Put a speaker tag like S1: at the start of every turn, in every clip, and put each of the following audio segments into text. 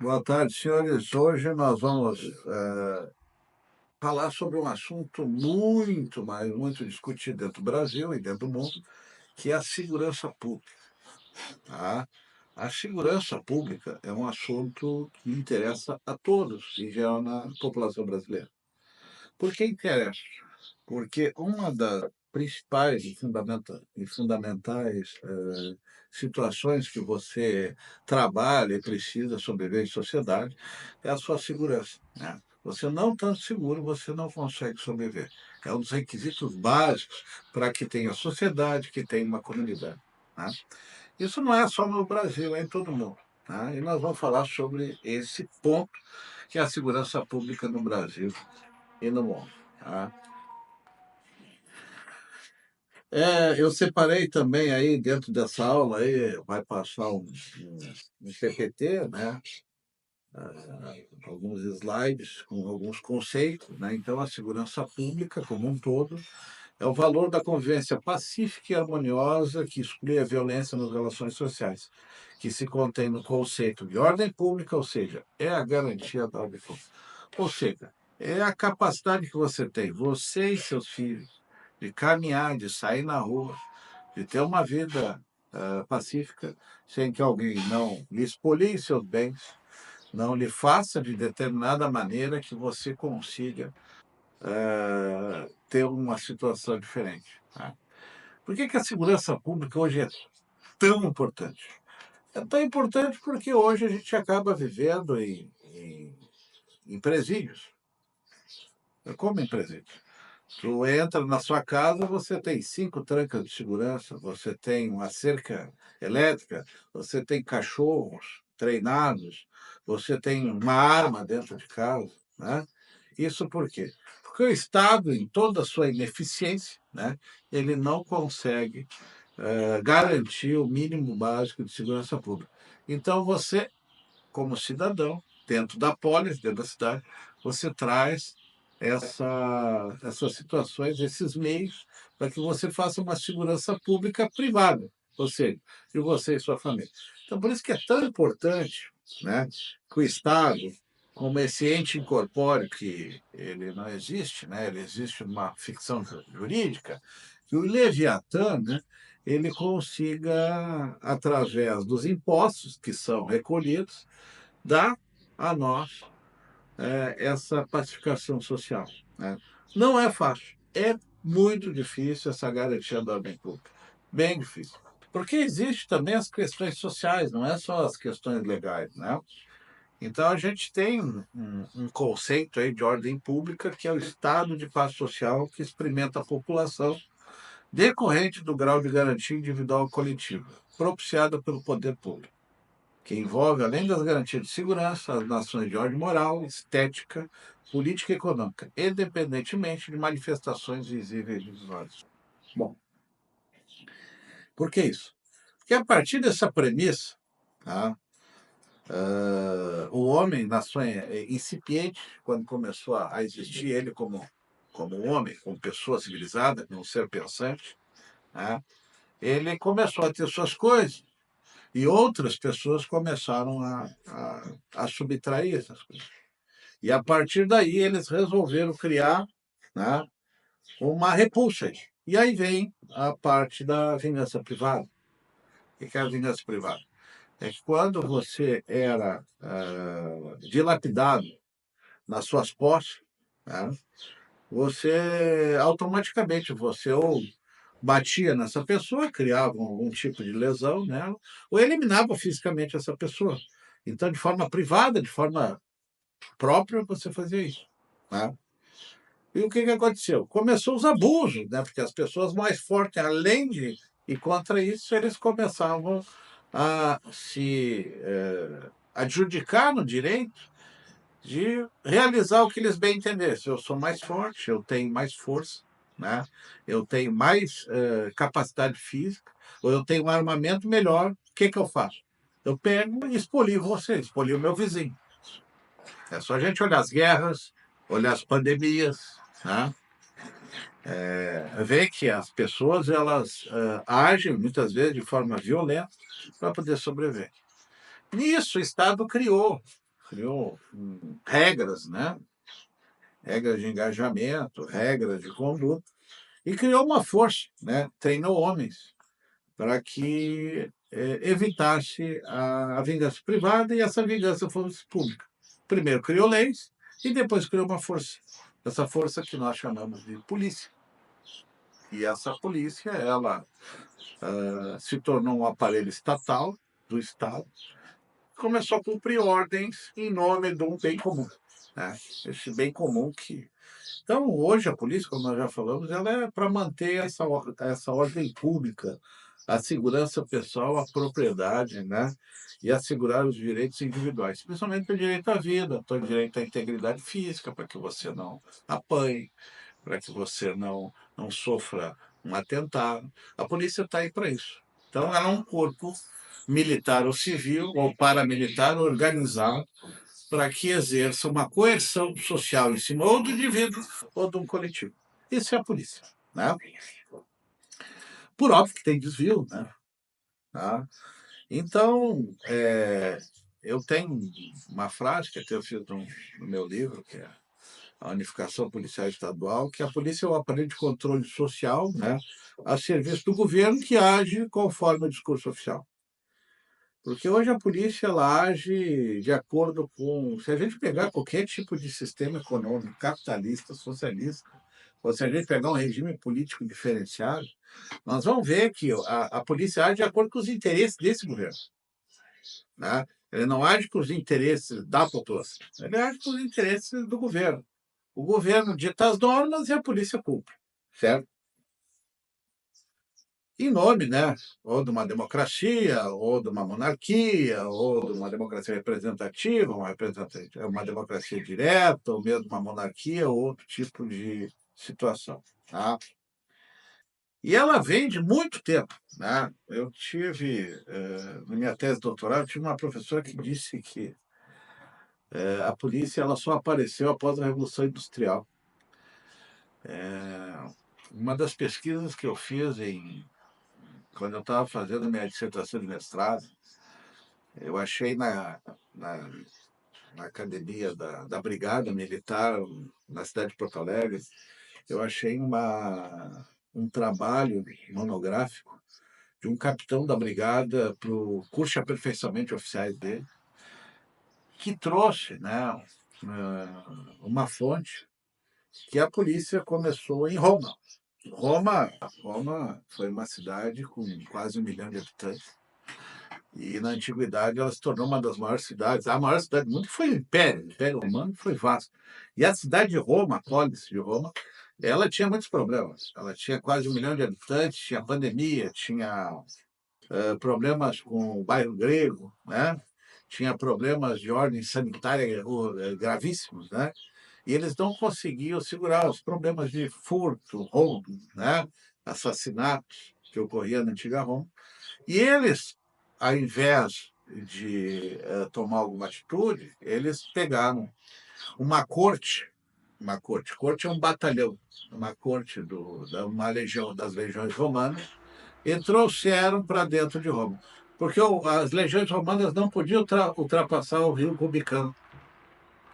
S1: Boa tarde, senhores. Hoje nós vamos falar sobre um assunto muito, mas muito discutido dentro do Brasil e dentro do mundo, que é a segurança pública. Tá? A segurança pública é um assunto que interessa a todos, em geral, na população brasileira. Por que interessa? Porque uma das principais e fundamentais situações que você trabalha e precisa sobreviver em sociedade é a sua segurança, né? Você não estando seguro, você não consegue sobreviver. É um dos requisitos básicos para que tenha sociedade, que tenha uma comunidade, né? Isso não é só no Brasil, é em todo mundo. Tá? E nós vamos falar sobre esse ponto, que é a segurança pública no Brasil e no mundo. Tá? Eu separei também aí dentro dessa aula aí, vai passar um PPT, né? Alguns slides com alguns conceitos, né? Então, a segurança pública como um todo é o valor da convivência pacífica e harmoniosa que exclui a violência nas relações sociais, que se contém no conceito de ordem pública, ou seja, é a garantia da ordem pública. Ou seja, é a capacidade que você tem, você e seus filhos, de caminhar, de sair na rua, de ter uma vida pacífica, sem que alguém não lhe expolie seus bens, não lhe faça de determinada maneira que você consiga ter uma situação diferente. Tá? Por que a segurança pública hoje é tão importante? É tão importante porque hoje a gente acaba vivendo em presídios. Como em presídios? Tu entra na sua casa, você tem 5 trancas de segurança, você tem uma cerca elétrica, você tem cachorros treinados, você tem uma arma dentro de casa, né? Isso por quê? Porque o Estado, em toda a sua ineficiência, né, ele não consegue garantir o mínimo básico de segurança pública. Então, você, como cidadão, dentro da polis, dentro da cidade, você traz essas situações, esses meios, para que você faça uma segurança pública privada, ou seja, de você e sua família. Então, por isso que é tão importante, né, que o Estado, como esse ente incorpóreo, que ele não existe, né, ele existe numa ficção jurídica, que o Leviatã, né, ele consiga, através dos impostos que são recolhidos, dar a nós essa pacificação social. Né? Não é fácil, é muito difícil essa garantia da ordem pública, bem difícil. Porque existe também as questões sociais, não é só as questões legais, né? Então a gente tem um conceito aí de ordem pública que é o estado de paz social que experimenta a população decorrente do grau de garantia individual ou coletiva, propiciada pelo poder público, que envolve, além das garantias de segurança, as nações de ordem moral, estética, política e econômica, independentemente de manifestações visíveis de desordens. Bom, por que isso? Porque a partir dessa premissa, tá, o homem, na sua incipiente, quando começou a existir ele como um homem, como pessoa civilizada, como um ser pensante, tá, ele começou a ter suas coisas, e outras pessoas começaram a subtrair essas coisas. E a partir daí eles resolveram criar, né, uma repulsa. E aí vem a parte da vingança privada. O que é a vingança privada? É que quando você era dilapidado nas suas posses, né, você automaticamente você ou batia nessa pessoa, criava algum tipo de lesão nela, ou eliminava fisicamente essa pessoa. Então, de forma privada, de forma própria, você fazia isso. Né? E o que aconteceu? Começou os abusos, né? Porque as pessoas mais fortes, além de ir contra isso, eles começavam a se adjudicar no direito de realizar o que eles bem entendessem. Eu sou mais forte, eu tenho mais força, né? Eu tenho mais capacidade física, ou eu tenho um armamento melhor. O que eu faço? Eu pego e expolio você, expolio o meu vizinho. É só a gente olhar as guerras, olhar as pandemias, né? Ver que as pessoas elas agem muitas vezes de forma violenta para poder sobreviver. Nisso o Estado criou. regras, né? Regras de engajamento, regras de conduta, e criou uma força, né? Treinou homens para que evitasse a vingança privada e essa vingança fosse pública. Primeiro criou leis e depois criou uma força. Essa força que nós chamamos de polícia. E essa polícia, ela se tornou um aparelho estatal do Estado, começou a cumprir ordens em nome de um bem comum. Né? Esse bem comum que... Então, hoje, a polícia, como nós já falamos, ela é para manter essa ordem pública, a segurança pessoal, a propriedade, né? E assegurar os direitos individuais, principalmente o direito à vida, o direito à integridade física, para que você não apanhe, para que você não sofra um atentado. A polícia está aí para isso. Então, ela é um corpo militar ou civil ou paramilitar organizado para que exerça uma coerção social em cima ou do indivíduo ou de um coletivo. Isso é a polícia. Né? Por óbvio que tem desvio. Né? Tá? Então, eu tenho uma frase que até eu fiz no meu livro, que é a Unificação Policial Estadual, que a polícia é um aparelho de controle social, né, a serviço do governo que age conforme o discurso oficial. Porque hoje a polícia ela age de acordo com... Se a gente pegar qualquer tipo de sistema econômico, capitalista, socialista, ou se a gente pegar um regime político diferenciado, nós vamos ver que a polícia age de acordo com os interesses desse governo. Né? Ele não age com os interesses da população, ele age com os interesses do governo. O governo dita as normas e a polícia cumpre, certo? Em nome, né, ou de uma democracia, ou de uma monarquia, ou de uma democracia representativa, uma democracia direta, ou mesmo uma monarquia, ou outro tipo de situação. Tá? E ela vem de muito tempo. Né? Eu tive, na minha tese de doutorado, tive uma professora que disse que a polícia ela só apareceu após a Revolução Industrial. Uma das pesquisas que eu fiz quando eu estava fazendo minha dissertação de mestrado, eu achei na academia da Brigada Militar, na cidade de Porto Alegre, eu achei um trabalho monográfico de um capitão da Brigada para o curso de aperfeiçoamento de oficiais dele, que trouxe, né, uma fonte que a polícia começou em Roma. Roma foi uma cidade com quase 1 milhão de habitantes. E na antiguidade ela se tornou uma das maiores cidades. A maior cidade do mundo foi o Império Romano foi vasto. E a cidade de Roma, a polis de Roma, ela tinha muitos problemas. Ela tinha quase 1 milhão de habitantes, tinha pandemia, tinha problemas com o bairro grego, né? Tinha problemas de ordem sanitária gravíssimos, né? E eles não conseguiam segurar os problemas de furto, roubo, né? Assassinatos que ocorriam na antiga Roma. E eles, ao invés de tomar alguma atitude, eles pegaram uma corte, corte é um batalhão, uma corte uma legião, das legiões romanas, e trouxeram para dentro de Roma. Porque as legiões romanas não podiam ultrapassar o rio Rubicano.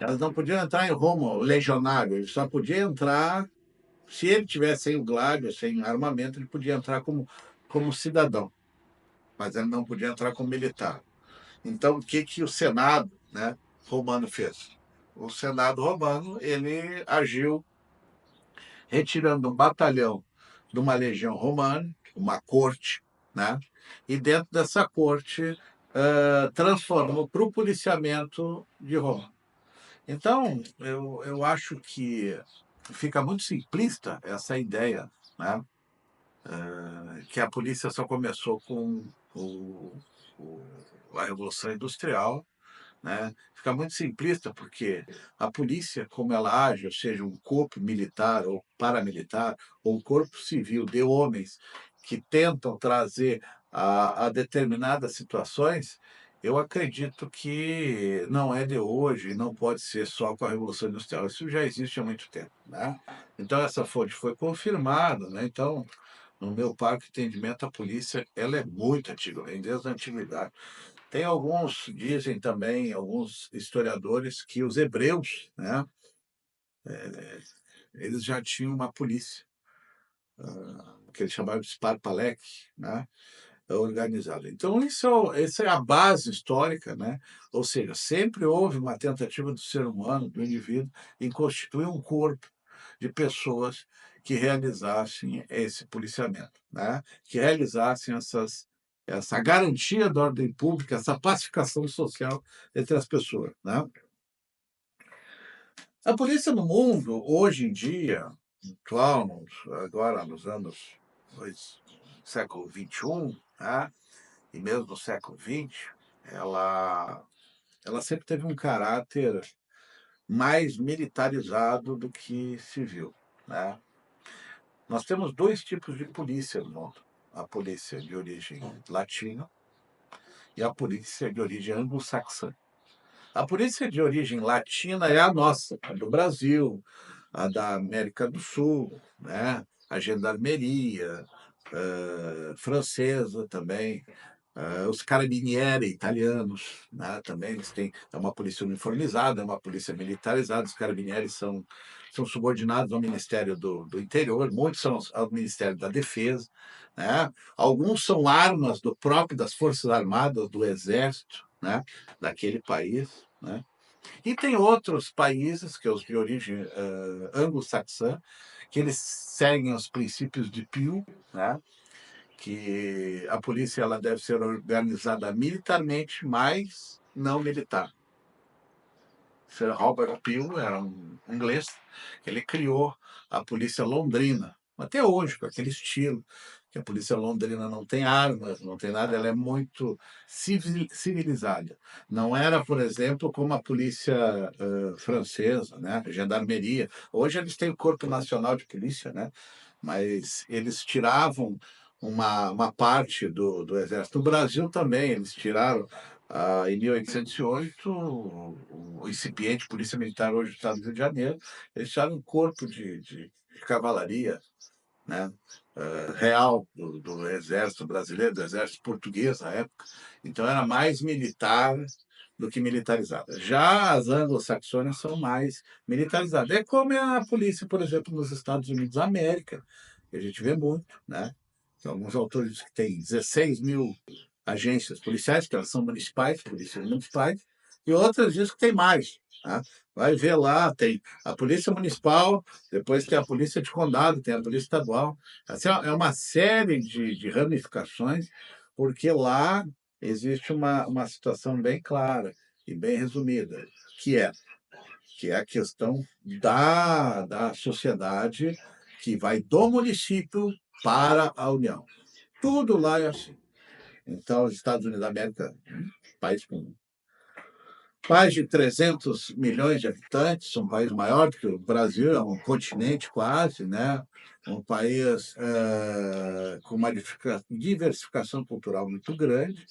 S1: Elas não podiam entrar em Roma, o legionário, ele só podia entrar, se ele tivesse sem o gládio, sem armamento, ele podia entrar como cidadão, mas ele não podia entrar como militar. Então, o que o Senado, né, romano fez? O Senado romano ele agiu retirando um batalhão de uma legião romana, uma corte, né, e dentro dessa corte transformou para o policiamento de Roma. Então, eu acho que fica muito simplista essa ideia, né, que a polícia só começou com a Revolução Industrial, né? Fica muito simplista, porque a polícia, como ela age, ou seja, um corpo militar ou paramilitar, ou um corpo civil de homens que tentam trazer a determinadas situações, eu acredito que não é de hoje, não pode ser só com a Revolução Industrial, isso já existe há muito tempo. Né? Então, essa fonte foi confirmada, né? Então, no meu parque de entendimento, a polícia ela é muito antiga, vem desde a antiguidade. Tem alguns, dizem também, alguns historiadores, que os hebreus, né, eles já tinham uma polícia, que eles chamavam de Sparpalek, né, organizada. Então, essa é a base histórica, né? Ou seja, sempre houve uma tentativa do ser humano, do indivíduo, em constituir um corpo de pessoas que realizassem esse policiamento, né? Que realizassem essa garantia da ordem pública, essa pacificação social entre as pessoas, né? A polícia no mundo, hoje em dia, atual, agora nos anos século XXI, né? E mesmo no século XX, ela sempre teve um caráter mais militarizado do que civil, né? Nós temos dois tipos de polícia no mundo: a polícia de origem latina e a polícia de origem anglo-saxã. A polícia de origem latina é a nossa, a do Brasil, a da América do Sul, né? A gendarmeria, francesa também, os carabinieri italianos, né, também eles têm é uma polícia uniformizada, é uma polícia militarizada. Os carabinieri são subordinados ao Ministério do Interior, muitos são ao Ministério da Defesa, né? Alguns são armas do próprio das Forças Armadas, do Exército, né, daquele país, né? E tem outros países, que é os de origem anglo-saxã, que eles seguem os princípios de Pew, né? Que a polícia ela deve ser organizada militarmente, mas não militar. Sir Robert Peel era um inglês, ele criou a polícia londrina, até hoje, com aquele estilo, que a polícia londrina não tem armas, não tem nada, ela é muito civilizada. Não era, por exemplo, como a polícia francesa, né? A gendarmeria. Hoje eles têm o Corpo Nacional de Polícia, né? Mas eles tiravam uma parte do exército. No Brasil também, eles tiraram em 1808, o incipiente Polícia Militar, hoje do Estado do Rio de Janeiro, eles tiraram um corpo de cavalaria, né, real do Exército Brasileiro, do Exército Português na época. Então era mais militar do que militarizada. Já as anglo-saxônicas são mais militarizadas. É como é a polícia, por exemplo, nos Estados Unidos da América, que a gente vê muito, né? Tem alguns autores dizem que tem 16 mil agências policiais, que elas são municipais, polícias municipais, e outras dizem que tem mais. Tá? Vai ver lá, tem a polícia municipal, depois tem a polícia de condado, tem a polícia estadual. Assim, é uma série de ramificações, porque lá existe uma situação bem clara e bem resumida, que é a questão da sociedade que vai do município para a União. Tudo lá é assim. Então, os Estados Unidos da América, um país com mais de 300 milhões de habitantes, um país maior do que o Brasil, é um continente quase, né? Um país com uma diversificação cultural muito grande,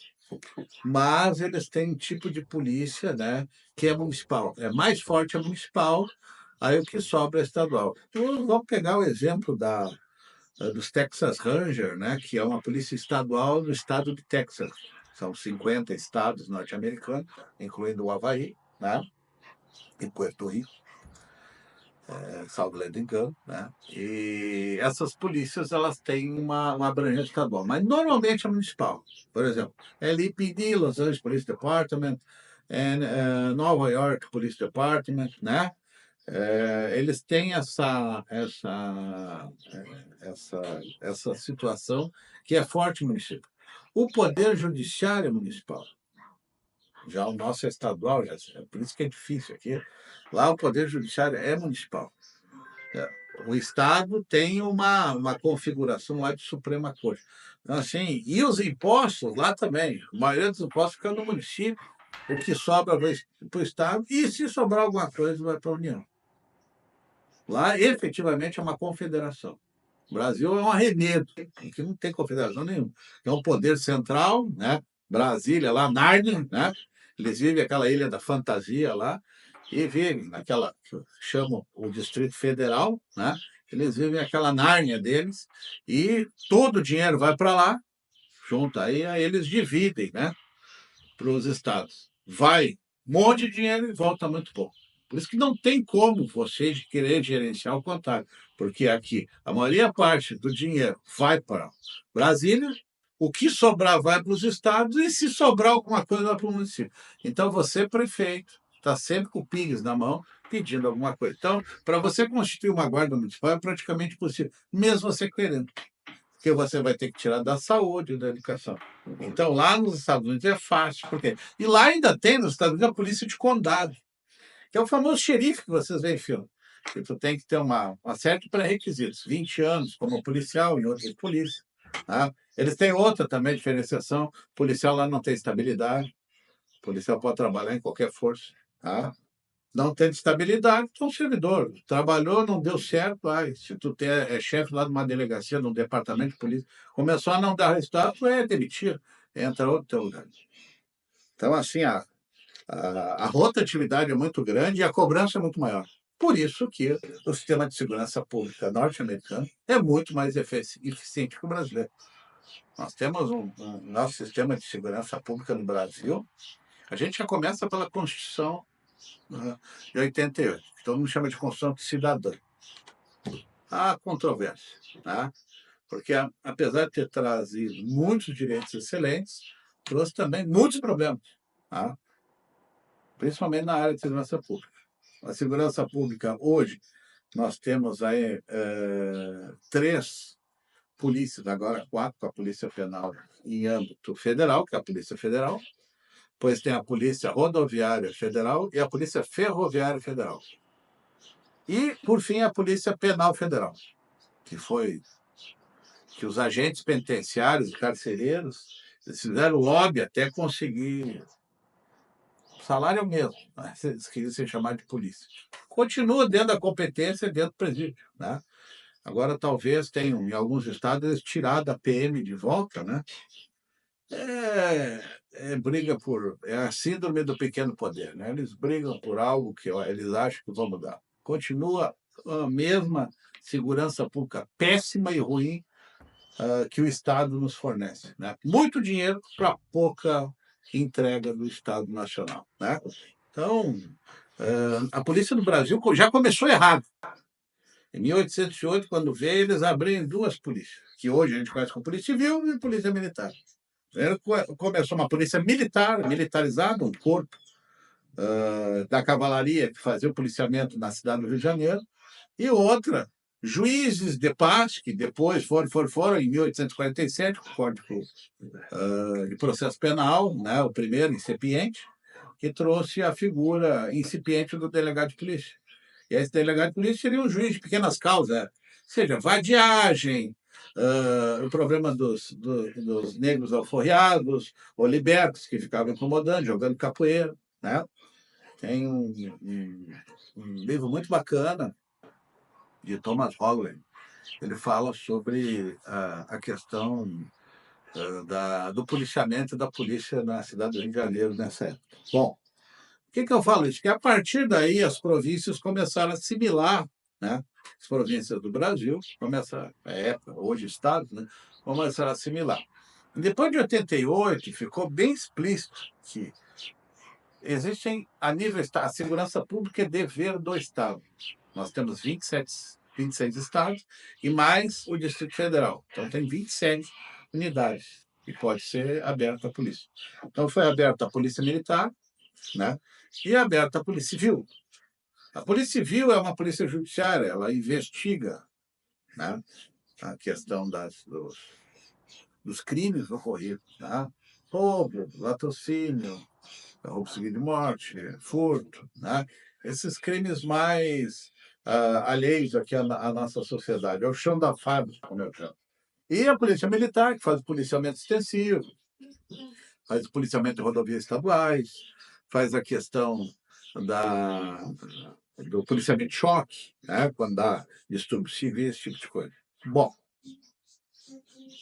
S1: mas eles têm um tipo de polícia, né, que é municipal. É mais forte a municipal, aí o que sobra é estadual. Então, vamos pegar o exemplo dos Texas Rangers, né, que é uma polícia estadual do estado de Texas. São 50 estados norte-americanos, incluindo o Havaí, né, e Puerto Rico, salvo engano, né? E essas polícias elas têm uma abrangência estadual, mas normalmente é municipal. Por exemplo, LAPD, Los Angeles Police Department, Nova York Police Department, né? Eles têm essa situação que é forte no município. O poder judiciário é municipal. Já o nosso é estadual, por isso que é difícil aqui. Lá o poder judiciário é municipal. O Estado tem uma configuração lá de Suprema Corte. Então, assim, e os impostos lá também. A maioria dos impostos fica no município, o que sobra vai para o Estado, e se sobrar alguma coisa, vai para a União. Lá, efetivamente, é uma confederação. O Brasil é um arremedo, que não tem confederação nenhuma. É um poder central, né? Brasília, lá, Nárnia, né? Eles vivem aquela ilha da fantasia lá, e vivem naquela, que chamam o Distrito Federal, né? Eles vivem aquela Nárnia deles, e todo o dinheiro vai para lá, junto aí eles dividem, né? para os estados. Vai um monte de dinheiro e volta muito pouco. Por isso que não tem como você querer gerenciar o contrário, porque aqui a maioria parte do dinheiro vai para Brasília, o que sobrar vai para os estados e se sobrar alguma coisa vai para o município. Então você, prefeito, está sempre com o PIX na mão pedindo alguma coisa. Então, para você constituir uma guarda municipal é praticamente impossível, mesmo você querendo, porque você vai ter que tirar da saúde, da educação. Então, lá nos Estados Unidos é fácil. Por quê? E lá ainda tem, nos Estados Unidos, a polícia de condado, que é o famoso xerife que vocês veem em filme. Que tu tem que ter uma série de pré-requisitos, 20 anos como policial em outras polícias. Tá? Eles têm outra também diferenciação. Policial lá não tem estabilidade. O policial pode trabalhar em qualquer força. Tá? Não tem estabilidade, então servidor. Trabalhou, não deu certo. Ai, se tu é chefe lá de uma delegacia, de um departamento de polícia, começou a não dar resultado, tu é demitido. Entra outro teu lugar. Então, assim, a rotatividade é muito grande e a cobrança é muito maior. Por isso que o sistema de segurança pública norte-americano é muito mais eficiente que o brasileiro. Nós temos nosso sistema de segurança pública no Brasil. A gente já começa pela Constituição de 88, que todo mundo chama de Constituição cidadã. Há controvérsia, tá? Porque, apesar de ter trazido muitos direitos excelentes, trouxe também muitos problemas, tá? Principalmente na área de segurança pública. A segurança pública, hoje, nós temos aí 3 polícias, agora 4, com a Polícia Penal em âmbito federal, que é a Polícia Federal, depois tem a Polícia Rodoviária Federal e a Polícia Ferroviária Federal. E, por fim, a Polícia Penal Federal, que os agentes penitenciários e carcereiros eles fizeram lobby até conseguir. O salário é o mesmo, né? Eles queriam ser chamados de polícia. Continua dentro da competência, dentro do presídio. Né? Agora, talvez tenham, em alguns estados, eles tirado a PM de volta. Né? Briga por. É a síndrome do pequeno poder. Né? Eles brigam por algo que eles acham que vão mudar. Continua a mesma segurança pública péssima e ruim que o Estado nos fornece. Né? Muito dinheiro para pouca entrega do Estado Nacional. Né? Então, a polícia do Brasil já começou errado. Em 1808, quando veio, eles abriram 2 polícias, que hoje a gente conhece como Polícia Civil e Polícia Militar. Primeiro começou uma polícia militar, militarizada, um corpo da cavalaria que fazia o policiamento na cidade do Rio de Janeiro, e outra, juízes de paz, que depois foram em 1847, com o Código de Processo Penal, né, o primeiro incipiente, que trouxe a figura incipiente do delegado de polícia. E esse delegado de polícia seria um juiz de pequenas causas, ou seja, vadiagem, o problema dos negros alforriados ou libertos que ficavam incomodando, jogando capoeira. Né? Tem um livro muito bacana de Thomas Holloway. Ele fala sobre a questão do policiamento da polícia na cidade do Rio de Janeiro nessa época. Bom, por que eu falo isso? Que a partir daí as províncias começaram a assimilar, né? As províncias do Brasil começaram, hoje estados, né? Começaram a assimilar. E depois de 88, ficou bem explícito que existem, a nível a segurança pública é dever do Estado. Nós temos 26 estados e mais o Distrito Federal. Então, tem 26 unidades e pode ser aberta a polícia. Então, foi aberta a Polícia Militar, né? E aberta a Polícia Civil. A Polícia Civil é uma polícia judiciária, ela investiga, né, a questão dos crimes ocorridos. Tá? Roubo, latrocínio, roubo seguido de morte, furto. Né? Esses crimes mais alheios aqui à nossa sociedade. É o chão da fábrica, como eu chamo. E a Polícia Militar, que faz o policiamento extensivo, faz o policiamento de rodovias estaduais, faz a questão do policiamento de choque, né, quando dá distúrbio civil, esse tipo de coisa. Bom,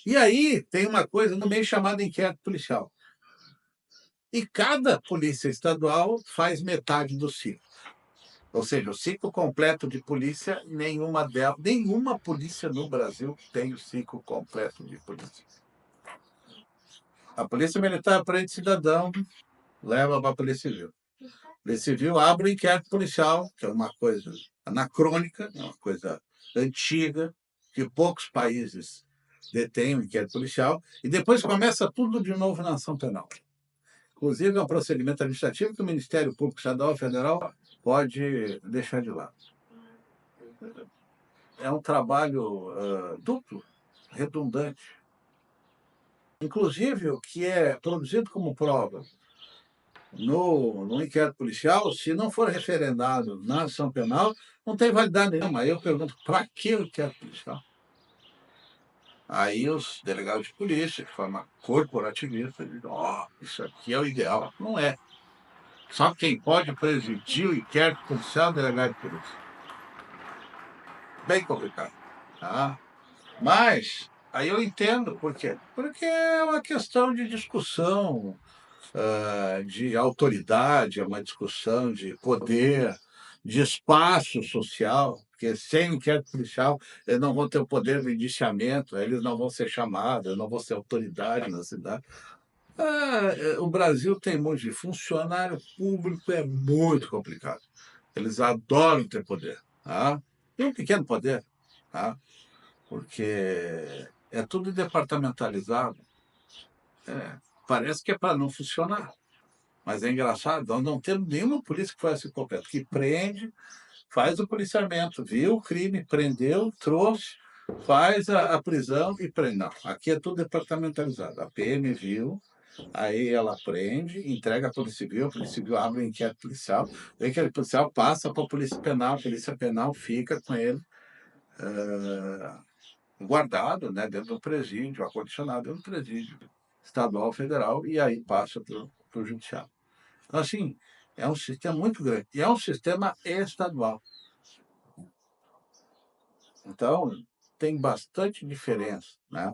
S1: e aí tem uma coisa no meio chamada inquérito policial. E cada polícia estadual faz metade do ciclo. Ou seja, o ciclo completo de polícia, nenhuma polícia no Brasil tem o ciclo completo de polícia. A polícia militar prende cidadão, leva para a polícia civil. A polícia civil abre o inquérito policial, que é uma coisa anacrônica, é uma coisa antiga, que poucos países detêm o inquérito policial, e depois começa tudo de novo na ação penal. Inclusive, é um procedimento administrativo que o Ministério Público Estadual e Federal pode deixar de lado. É um trabalho duplo, redundante. Inclusive, o que é produzido como prova no inquérito policial, se não for referendado na ação penal, não tem validade nenhuma. Aí eu pergunto, para que o inquérito policial? Aí os delegados de polícia, de forma corporativista, dizem, isso aqui é o ideal. Não é. Só quem pode presidir o inquérito policial é o delegado de polícia. Bem complicado. Tá? Mas, aí eu entendo por quê. Porque é uma questão de discussão, de autoridade, é uma discussão de poder, de espaço social, porque sem inquérito policial eles não vão ter o poder do indiciamento, eles não vão ser chamados, eles não vão ser autoridade na cidade. O Brasil tem um monte de funcionário público, é muito complicado. Eles adoram ter poder. Tá? Tem um pequeno poder, tá? Porque é tudo departamentalizado. Parece que é para não funcionar. Mas é engraçado, nós não temos nenhuma polícia que faz esse completo, que prende, faz o policiamento, viu o crime, prendeu, trouxe, faz a prisão e prende. Não, aqui é tudo departamentalizado. A PM viu, aí ela prende, entrega à a Polícia Civil abre o inquérito policial, o inquérito policial passa para a Polícia Penal fica com ele guardado, né, dentro do presídio, acondicionado dentro do presídio estadual, federal, e aí passa para o judiciário. Então, assim, é um sistema muito grande. E é um sistema estadual. Então, tem bastante diferença. Né?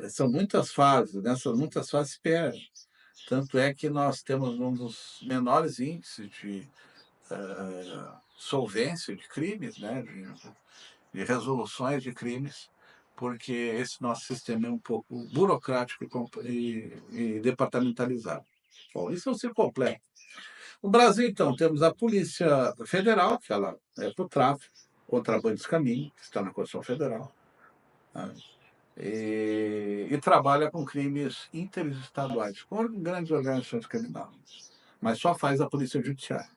S1: São muitas fases, né? São muitas fases PER. Tanto é que nós temos um dos menores índices de solvência de crimes, né? de resoluções de crimes, porque esse nosso sistema é um pouco burocrático e departamentalizado. Bom, isso é um ciclo completo. No Brasil, então, temos a Polícia Federal, que ela é para o tráfico, contrabando de caminho, que está na Constituição Federal, né? e trabalha com crimes interestaduais, com grandes organizações criminosas, mas só faz a Polícia Judiciária.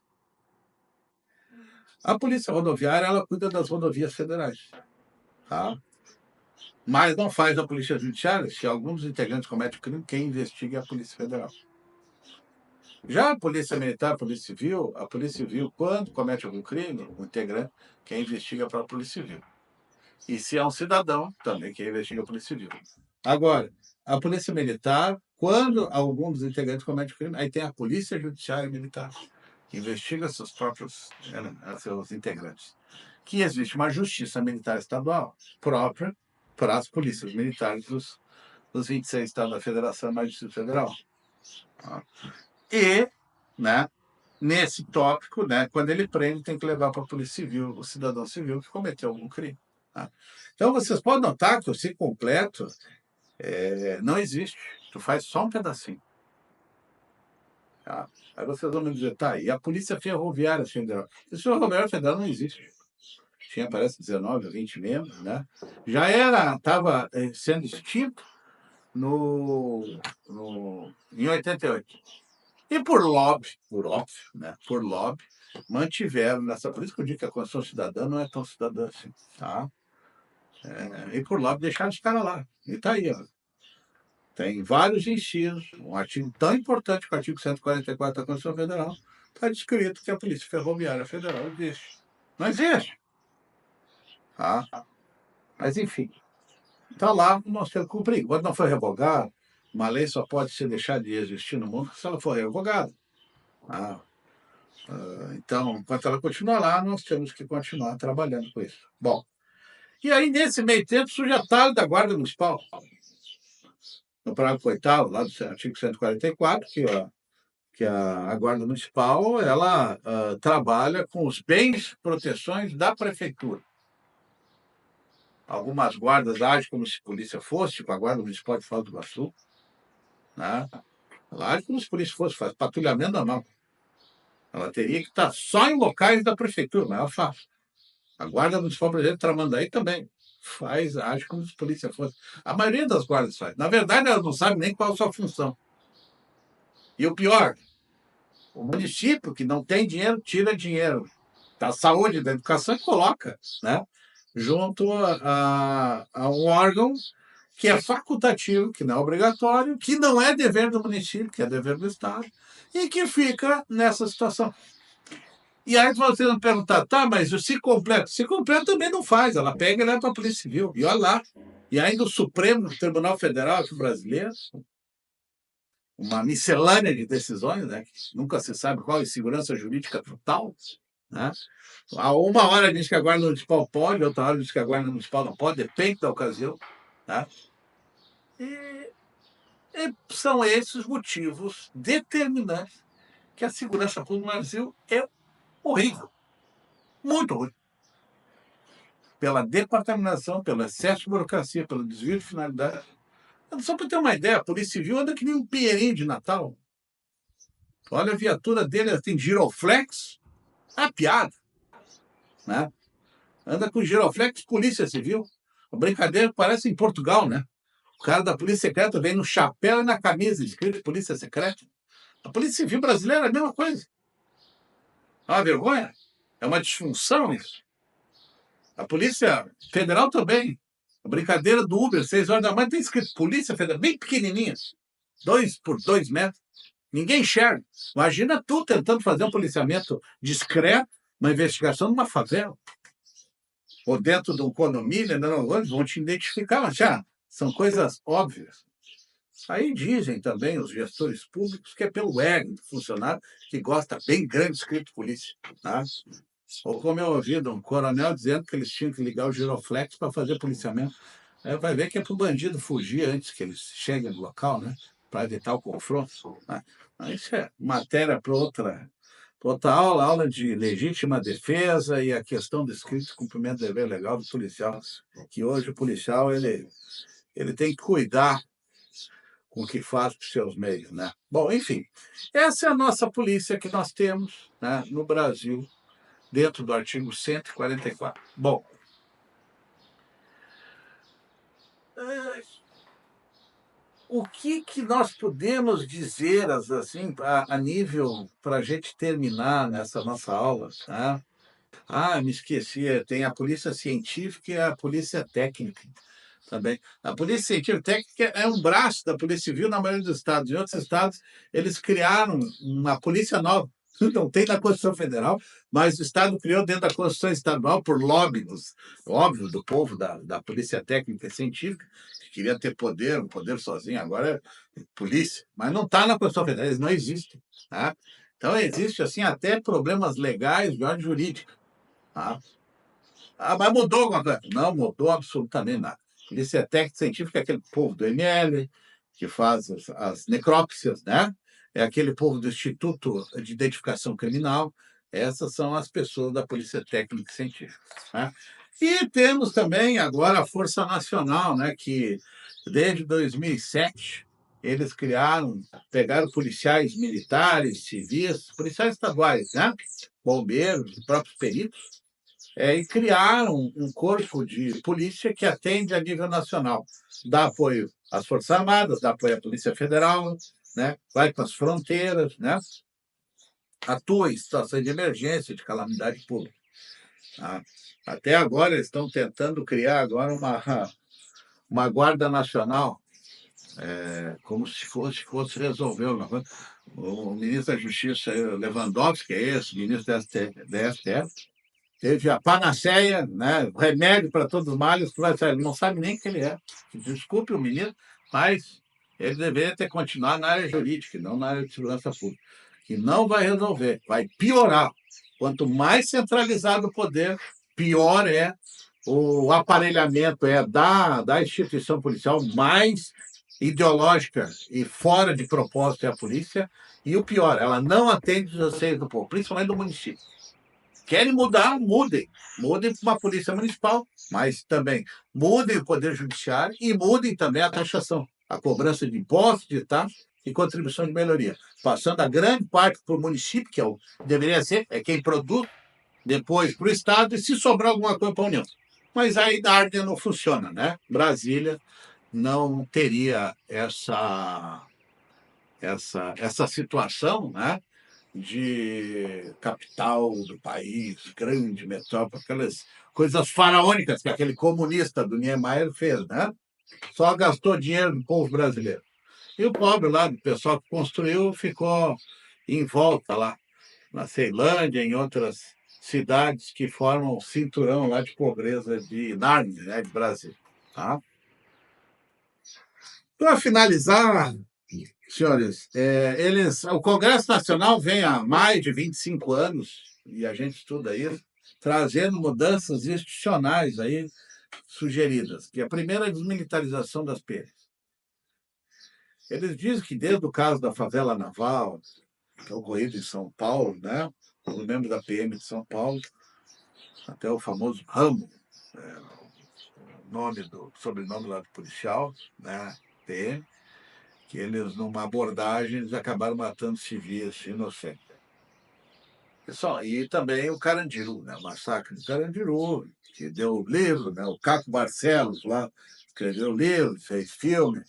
S1: A Polícia Rodoviária, ela cuida das rodovias federais, tá? Mas não faz a Polícia Judiciária. Se alguns integrantes cometem crime, quem investiga é a Polícia Federal. Já a Polícia Militar, a Polícia Civil, quando comete algum crime, o integrante, quem investiga é a própria Polícia Civil. E se é um cidadão, também quem investiga é a Polícia Civil. Agora, a Polícia Militar, quando algum dos integrantes comete crime, aí tem a Polícia Judiciária Militar, que investiga seus próprios seus integrantes. Que existe uma justiça militar estadual própria para as polícias militares dos 26 estados da Federação mais Distrito Federal. E, né, nesse tópico, né, quando ele prende, tem que levar para a Polícia Civil, o cidadão civil que cometeu algum crime. Tá? Então, vocês podem notar que o ciclo completo não existe. Tu faz só um pedacinho. Tá? Aí vocês vão me dizer, tá, e a Polícia Ferroviária Federal? A Polícia Ferroviária Federal não existe. Tinha, parece, 19 ou 20 membros, né? Já estava sendo extinto em 88. E por lobby, por óbvio, né? Por lobby, mantiveram nessa. Por isso que eu digo que a Constituição Cidadã não é tão cidadã assim, tá? E por lobby deixaram os caras lá. E está aí, ó. Tem vários incisos, um artigo tão importante que o artigo 144 da Constituição Federal está descrito que a Polícia Ferroviária Federal existe. Não existe. Tá? Mas, enfim, está lá, nós temos que cumprir. Quando não foi revogado, uma lei só pode ser deixada de existir no mundo se ela for revogada. Então, enquanto ela continuar lá, nós temos que continuar trabalhando com isso. Bom, e aí, nesse meio tempo, surge a talha da Guarda Municipal. No parágrafo 8º, lá do artigo 144, que a Guarda Municipal ela trabalha com os bens e proteções da prefeitura. Algumas guardas agem como se polícia fosse, tipo a Guarda Municipal de Foz do Iguaçu. né? Lá como se a polícia fosse fazer patrulhamento normal. Ela teria que estar só em locais da prefeitura, mas ela faz. A Guarda Municipal, por exemplo, Tramandaí também faz, age como se a polícia fosse. A maioria das guardas faz. Na verdade, elas não sabem nem qual a sua função. E o pior, o município que não tem dinheiro, tira dinheiro da saúde, da educação e coloca, né? Junto a um órgão que é facultativo, que não é obrigatório, que não é dever do município, que é dever do Estado, e que fica nessa situação. E aí você não perguntar, tá, mas o se completo? Se completo também não faz, ela pega e leva para a Polícia Civil, e olha lá. E ainda o Supremo Tribunal Federal brasileiro, uma miscelânea de decisões, né, que nunca se sabe qual é a segurança jurídica total, né? A uma hora diz que a Guarda Municipal pode, outra hora diz que a Guarda Municipal não pode, depende da ocasião. Tá? E são esses motivos determinantes que a segurança pública no Brasil é horrível, muito ruim. Pela departamentação, pelo excesso de burocracia, pelo desvio de finalidade. Só para ter uma ideia, a Polícia Civil anda que nem um pinheirinho de Natal. Olha a viatura dele, tem giroflex, a piada. Né? Anda com giroflex, Polícia Civil. A brincadeira parece em Portugal, né? O cara da Polícia Secreta vem no chapéu e na camisa escrito Polícia Secreta. A Polícia Civil brasileira é a mesma coisa. É uma vergonha. É uma disfunção isso. A Polícia Federal também. A brincadeira do Uber, 6 horas da manhã, tem escrito Polícia Federal, bem pequenininha, 2 por 2 metros. Ninguém enxerga. Imagina tu tentando fazer um policiamento discreto, uma investigação numa favela. Ou dentro de um condomínio, não, vão te identificar, mas já são coisas óbvias. Aí dizem também os gestores públicos que é pelo ego do funcionário que gosta bem grande escrito polícia. Tá? Ou como eu ouvi de um coronel dizendo que eles tinham que ligar o giroflex para fazer policiamento. Aí vai ver que é para o bandido fugir antes que eles cheguem no local, né? Para evitar o confronto. Né? Isso é matéria para outra aula, aula de legítima defesa e a questão do escrito de cumprimento do dever legal do policial, que hoje o policial ele tem que cuidar com o que faz para os seus meios. Né? Bom, enfim, essa é a nossa polícia que nós temos, né, no Brasil, dentro do artigo 144. Bom, o que nós podemos dizer assim a nível para a gente terminar nessa nossa aula? Tá? Me esqueci, tem a polícia científica e a polícia técnica também. A polícia científica técnica é um braço da Polícia Civil na maioria dos estados. Em outros estados, eles criaram uma polícia nova. Não tem na Constituição Federal, mas o Estado criou dentro da Constituição Estadual por lobby, óbvio, do povo da Polícia Técnica e Científica, que queria ter poder, um poder sozinho, agora é polícia. Mas não está na Constituição Federal, eles não existem. Tá? Então, existe assim até problemas legais de ordem jurídica. Tá? Mas mudou alguma coisa? Não mudou absolutamente nada. Polícia técnica científica é aquele povo do ML, que faz as necrópsias, né? É aquele povo do Instituto de Identificação Criminal. Essas são as pessoas da Polícia Técnica Científica. Né? E temos também agora a Força Nacional, né? Que desde 2007 eles pegaram policiais militares, civis, policiais estaduais, né? Bombeiros, próprios peritos, e criaram um corpo de polícia que atende a nível nacional. Dá apoio às Forças Armadas, dá apoio à Polícia Federal, né? Vai para as fronteiras, né? Atua em situações de emergência, de calamidade pública. Tá? Até agora eles estão tentando criar agora uma Guarda Nacional, como se fosse resolver uma coisa. O ministro da Justiça, Lewandowski, é esse, ministro da STF, teve a panaceia, né, o remédio para todos os males, ele não sabe nem quem ele é. Desculpe o menino, mas ele deveria ter continuado na área jurídica, não na área de segurança pública. Que não vai resolver, vai piorar. Quanto mais centralizado o poder, pior é o aparelhamento da instituição policial, mais ideológica e fora de propósito é a polícia, e o pior, ela não atende os anseios do povo, principalmente do município. Querem mudar, mudem. Mudem para uma polícia municipal, mas também mudem o poder judiciário e mudem também a taxação, a cobrança de impostos, de taxas, e contribuição de melhoria, passando a grande parte para o município, que deveria ser quem produz, depois para o Estado, e se sobrar alguma coisa para a União. Mas aí Nárnia não funciona, né? Brasília não teria essa situação, né, de capital do país, grande metrópole, aquelas coisas faraônicas que aquele comunista do Niemeyer fez, né? Só gastou dinheiro do povo brasileiro. E o pobre lá, do pessoal que construiu, ficou em volta lá, na Ceilândia, em outras cidades que formam o cinturão lá de pobreza de Nárnia, né, de Brasil. Tá? Para finalizar, senhores, o Congresso Nacional vem há mais de 25 anos, e a gente estuda isso, trazendo mudanças institucionais aí sugeridas, que a primeira é a desmilitarização das PMs. Eles dizem que desde o caso da favela naval, que é ocorrido em São Paulo, né, os membros da PM de São Paulo, até o famoso Rambo, sobrenome lá do policial, né, PM, que eles, numa abordagem, eles acabaram matando civis inocentes. E também o Carandiru, né? O massacre de Carandiru, que deu livro, né? O Caco Barcelos lá escreveu livro, fez filme.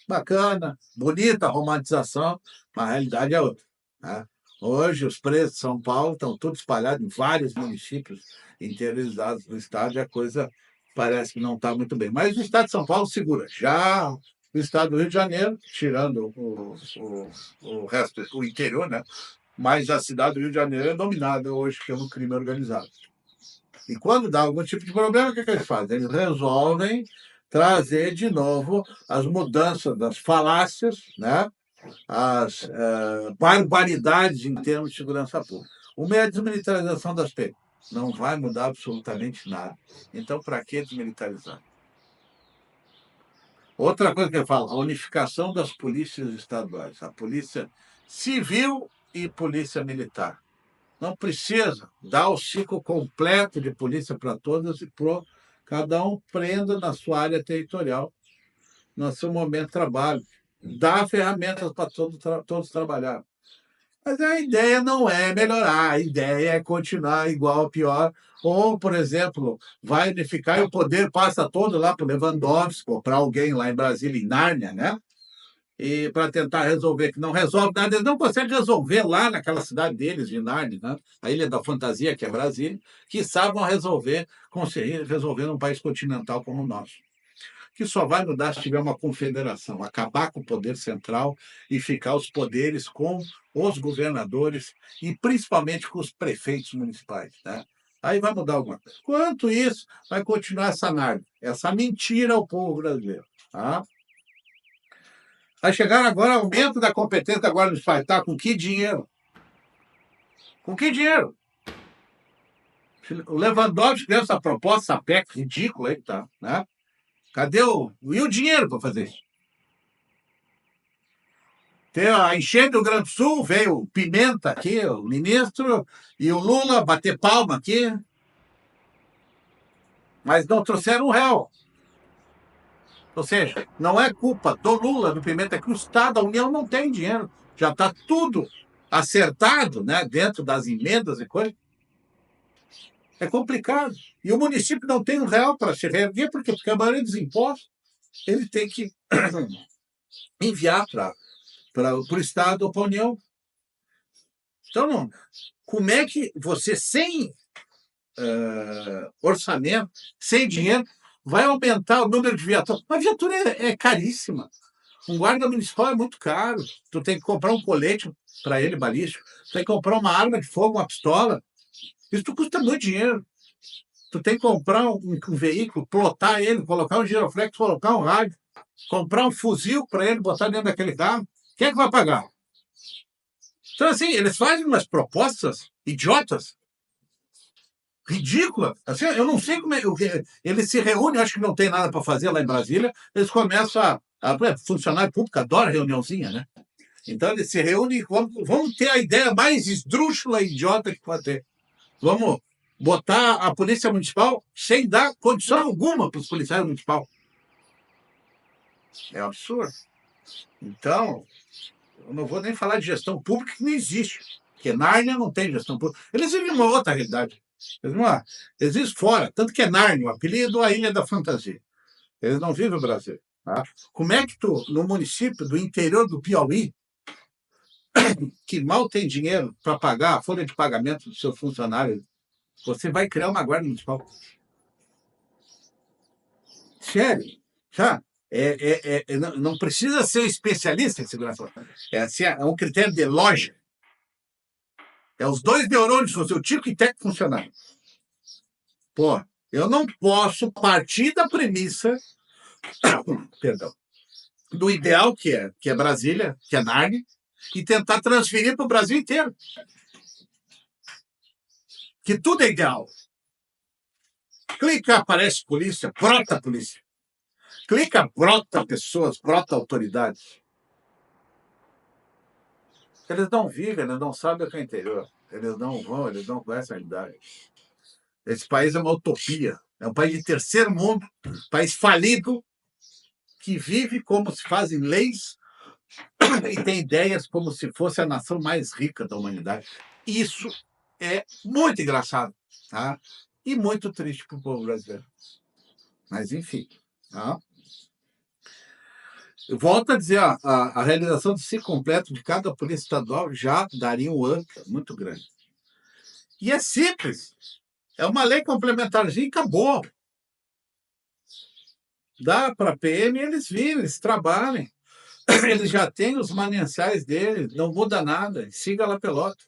S1: Bacana, bonita a romantização, mas a realidade é outra. Né? Hoje, os presos de São Paulo estão todos espalhados em vários municípios interiorizados do estado e a coisa parece que não está muito bem. Mas o estado de São Paulo segura. Já o estado do Rio de Janeiro, tirando o resto, o interior, né? Mas a cidade do Rio de Janeiro é dominada hoje pelo crime organizado. E quando dá algum tipo de problema, o que eles fazem? Eles resolvem trazer de novo as mudanças das falácias, né? As barbaridades em termos de segurança pública. Uma é a desmilitarização das PEC. Não vai mudar absolutamente nada. Então, para que desmilitarizar? Outra coisa que eu falo, a unificação das polícias estaduais, a polícia civil e polícia militar. Não precisa dar o ciclo completo de polícia para todas e cada um prenda na sua área territorial, no seu momento de trabalho. Dá ferramentas para todos trabalhar. Mas a ideia não é melhorar, a ideia é continuar igual ou pior. Ou, por exemplo, vai unificar e o poder passa todo lá para o Lewandowski, ou para alguém lá em Brasília, em Nárnia, né? E para tentar resolver, que não resolve nada, eles não conseguem resolver lá naquela cidade deles, de Nárnia, né? A Ilha da Fantasia, que é Brasília, que sabem conseguir resolver num país continental como o nosso. Que só vai mudar se tiver uma confederação, acabar com o poder central e ficar os poderes com os governadores e principalmente com os prefeitos municipais. Né? Aí vai mudar alguma coisa. Quanto isso, vai continuar essa mentira ao povo brasileiro. Tá? Vai chegar agora aumento da competência da Guarda Municipal. Tá? Com que dinheiro? Com que dinheiro? O Lewandowski deu essa proposta, essa PEC ridícula aí, tá? Né? Cadê e o dinheiro para fazer isso? Tem a enchente do Rio Grande do Sul, veio o Pimenta aqui, o ministro, e o Lula bater palma aqui. Mas não trouxeram R$1. Ou seja, não é culpa do Lula, do Pimenta, é que o Estado, a União não tem dinheiro. Já está tudo acertado, né, dentro das emendas e coisas. É complicado. E o município não tem R$1 para se reerguer, porque a maioria dos impostos ele tem que enviar para o Estado ou para a União. Então, como é que você, sem orçamento, sem dinheiro, vai aumentar o número de viaturas? Uma viatura é caríssima. Um guarda municipal é muito caro. Tu tem que comprar um colete para ele, balístico. Tu tem que comprar uma arma de fogo, uma pistola. Isso custa muito dinheiro. Tu tem que comprar um veículo, plotar ele, colocar um giroflex, colocar um rádio, comprar um fuzil para ele, botar dentro daquele carro. Quem é que vai pagar? Então, assim, eles fazem umas propostas idiotas, ridículas. Assim, eu não sei como é. Eles se reúnem, acho que não tem nada para fazer lá em Brasília, eles começam funcionário público adora reuniãozinha, né? Então, eles se reúnem e vamos ter a ideia mais esdrúxula e idiota que pode ter. Vamos botar a polícia municipal sem dar condição alguma para os policiais municipais. É um absurdo. Então, eu não vou nem falar de gestão pública, que não existe. Porque Nárnia não tem gestão pública. Eles vivem uma outra realidade. Eles vivem fora. Tanto que é Nárnia, o apelido a Ilha da Fantasia. Eles não vivem no Brasil. Tá? Como é que tu, no município do interior do Piauí, que mal tem dinheiro para pagar a folha de pagamento do seu funcionário, você vai criar uma guarda municipal? Sério, sabe? Não precisa ser especialista em segurança. Assim, é um critério de lógica. É os dois neurônios, o seu tico e teco funcionar. Pô, eu não posso partir da premissa, perdão, do ideal que é Brasília, que é Nárnia, e tentar transferir para o Brasil inteiro. Que tudo é ideal. Clica, aparece polícia, brota polícia. Clica, brota pessoas, brota autoridades. Eles não vivem, eles não sabem o que é interior. Eles não vão, eles não conhecem a realidade. Esse país é uma utopia. É um país de terceiro mundo, país falido, que vive como se fazem leis e tem ideias como se fosse a nação mais rica da humanidade. Isso é muito engraçado, tá? E muito triste para o povo brasileiro. Mas, enfim. Tá? Eu volto a dizer, a realização do ciclo completo de cada polícia estadual já daria um âncora muito grande. E é simples. É uma lei complementarzinha e acabou. Dá para a PM, eles vivem, eles trabalhem. Eles já têm os mananciais deles, não muda nada. Siga lá pelota.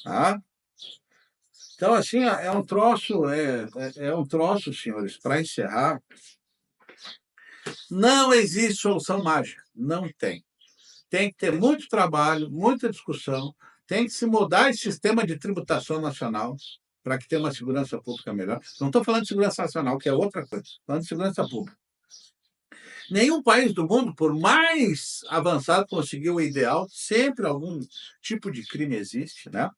S1: Tá? Então, assim, é um troço, senhores, para encerrar. Não existe solução mágica. Não tem. Tem que ter muito trabalho, muita discussão, tem que se mudar esse sistema de tributação nacional para que tenha uma segurança pública melhor. Não estou falando de segurança nacional, que é outra coisa, estou falando de segurança pública. Nenhum país do mundo, por mais avançado, conseguiu o ideal, sempre algum tipo de crime existe, né?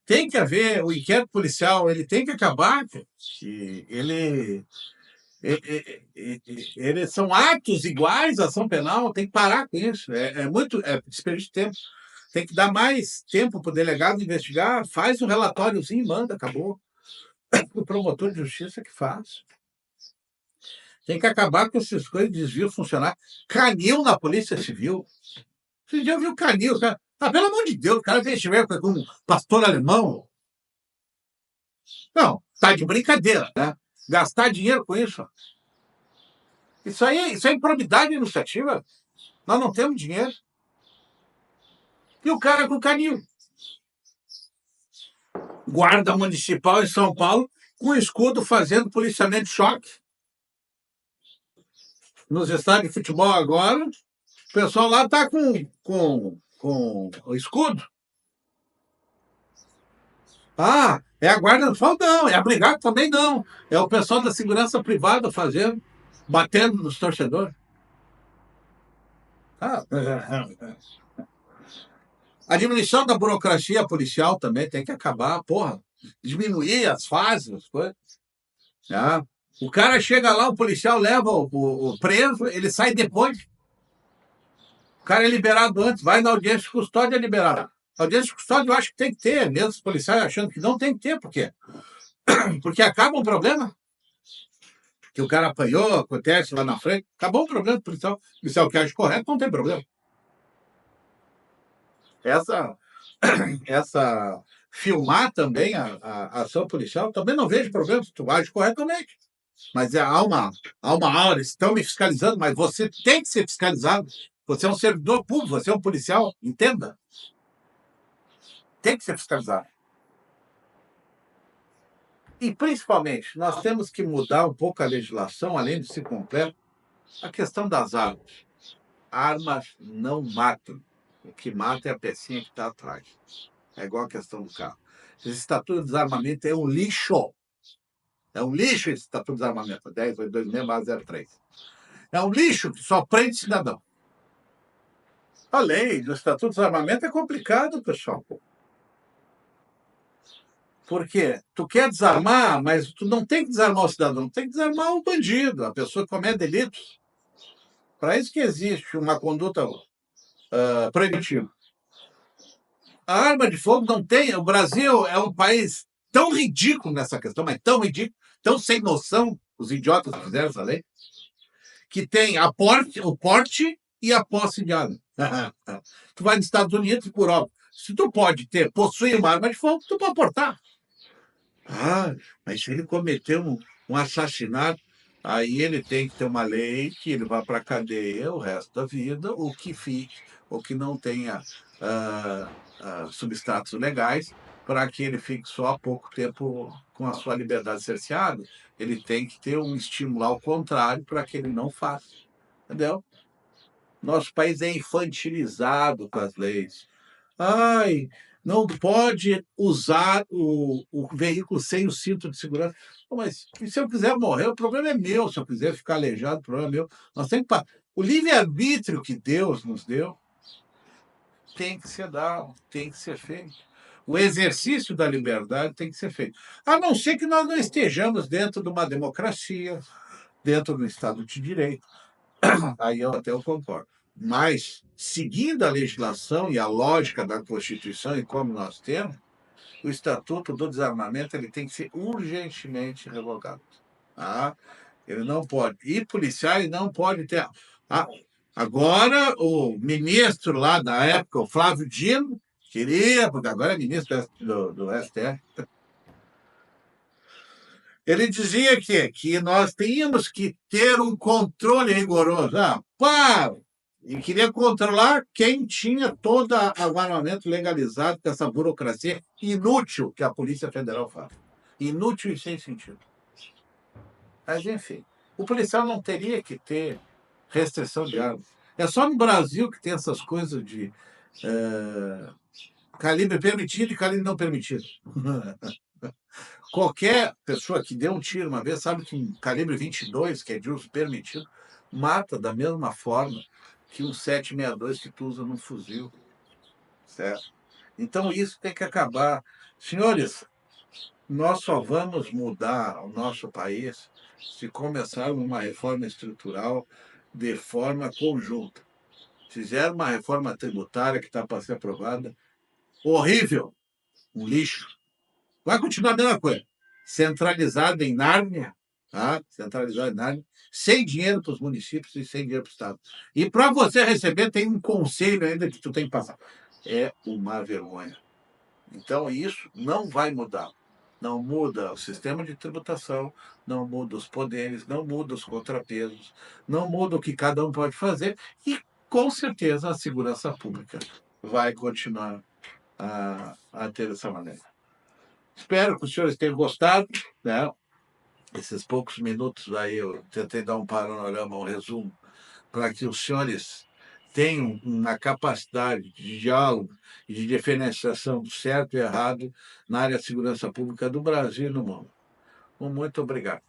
S1: Tem que haver o inquérito policial, ele tem que acabar, que eles são atos iguais à ação penal, tem que parar com isso. É desperdício de tempo. Tem que dar mais tempo para o delegado investigar, faz um relatóriozinho e manda, acabou. O promotor de justiça que faz. Tem que acabar com essas coisas de desvio funcionar. Canil na Polícia Civil. Você já viu canil? Cara? Ah, pelo amor de Deus, o cara vem estiver com um pastor alemão. Não, tá de brincadeira, né? Gastar dinheiro com isso. Isso é improbidade administrativa. Nós não temos dinheiro. E o cara com canil. Guarda Municipal em São Paulo, com escudo fazendo policiamento de choque. Nos estádios de futebol agora, o pessoal lá está com o escudo. Ah, é a guarda do sol? Não, é a brigada também não. É o pessoal da segurança privada fazendo, batendo nos torcedores. Ah, a diminuição da burocracia policial também tem que acabar, porra. Diminuir as fases, as coisas. Ah, o cara chega lá, o policial leva o preso, ele sai depois. O cara é liberado antes, vai na audiência de custódia, é liberado. A audiência de custódia eu acho que tem que ter, mesmo os policiais achando que não tem que ter, por quê? Porque acaba um problema. Que o cara apanhou, acontece lá na frente, acabou o problema do policial. O policial que age correto, não tem problema. Essa filmar também a ação policial, também não vejo problema se tu age corretamente. Mas há uma aura, estão me fiscalizando, mas você tem que ser fiscalizado. Você é um servidor público, você é um policial, entenda. Tem que ser fiscalizado. E, principalmente, nós temos que mudar um pouco a legislação, além de se completo, a questão das armas. Armas não matam. O que mata é a pecinha que está atrás. É igual a questão do carro. Esse Estatuto de Desarmamento é um lixo. É um lixo esse Estatuto de Desarmamento, 10.826/03. É um lixo que só prende cidadão. A lei do Estatuto de Desarmamento é complicado, pessoal. Porque tu quer desarmar, mas tu não tem que desarmar o cidadão, tem que desarmar o bandido, a pessoa que comete delitos. Para isso que existe uma conduta proibitiva. A arma de fogo não tem. O Brasil é um país tão ridículo nessa questão, mas tão ridículo, tão sem noção, os idiotas que fizeram essa lei, que tem o porte e a posse de arma. Tu vai nos Estados Unidos, por óbvio, se tu pode possuir uma arma de fogo, tu pode portar. Mas se ele cometeu um assassinato, aí ele tem que ter uma lei que ele vá para a cadeia o resto da vida, ou que fique, ou que não tenha substratos legais, para que ele fique só há pouco tempo com a sua liberdade cerceada. Ele tem que ter um estímulo ao contrário para que ele não faça. Entendeu? Nosso país é infantilizado com as leis. Não pode usar o veículo sem o cinto de segurança. Mas se eu quiser morrer, o problema é meu. Se eu quiser ficar aleijado, o problema é meu. Nós temos que... O livre-arbítrio que Deus nos deu tem que ser dado, tem que ser feito. O exercício da liberdade tem que ser feito. A não ser que nós não estejamos dentro de uma democracia, dentro do Estado de Direito. Aí eu até concordo. Mas, seguindo a legislação e a lógica da Constituição e como nós temos, o Estatuto do Desarmamento ele tem que ser urgentemente revogado. Tá? Ele não pode. E policiais não podem ter. Agora, o ministro lá da época, o Flávio Dino, queria, porque agora é ministro do STF, ele dizia que nós tínhamos que ter um controle rigoroso. E queria controlar quem tinha todo o armamento legalizado com essa burocracia inútil que a Polícia Federal faz. Inútil e sem sentido. Mas, enfim, o policial não teria que ter restrição de armas. É só no Brasil que tem essas coisas de calibre permitido e calibre não permitido. Qualquer pessoa que deu um tiro uma vez sabe que um calibre 22, que é de uso permitido, mata da mesma forma que um 7,62 que tu usa num fuzil. Certo? Então, isso tem que acabar. Senhores, nós só vamos mudar o nosso país se começarmos uma reforma estrutural de forma conjunta. Fizer uma reforma tributária que está para ser aprovada, horrível, um lixo. Vai continuar a mesma coisa. Centralizado em Nárnia, tá? Centralizado em Nárnia, sem dinheiro para os municípios e sem dinheiro para o Estado. E para você receber, tem um conselho ainda que tu tem que passar. É uma vergonha. Então, isso não vai mudar. Não muda o sistema de tributação, não muda os poderes, não muda os contrapesos, não muda o que cada um pode fazer e, com certeza, a segurança pública vai continuar a ter essa maneira. Espero que os senhores tenham gostado, né? Esses poucos minutos aí eu tentei dar um panorama, um resumo, para que os senhores tenham uma capacidade de diálogo e de diferenciação do certo e errado na área de segurança pública do Brasil e no mundo. Muito obrigado.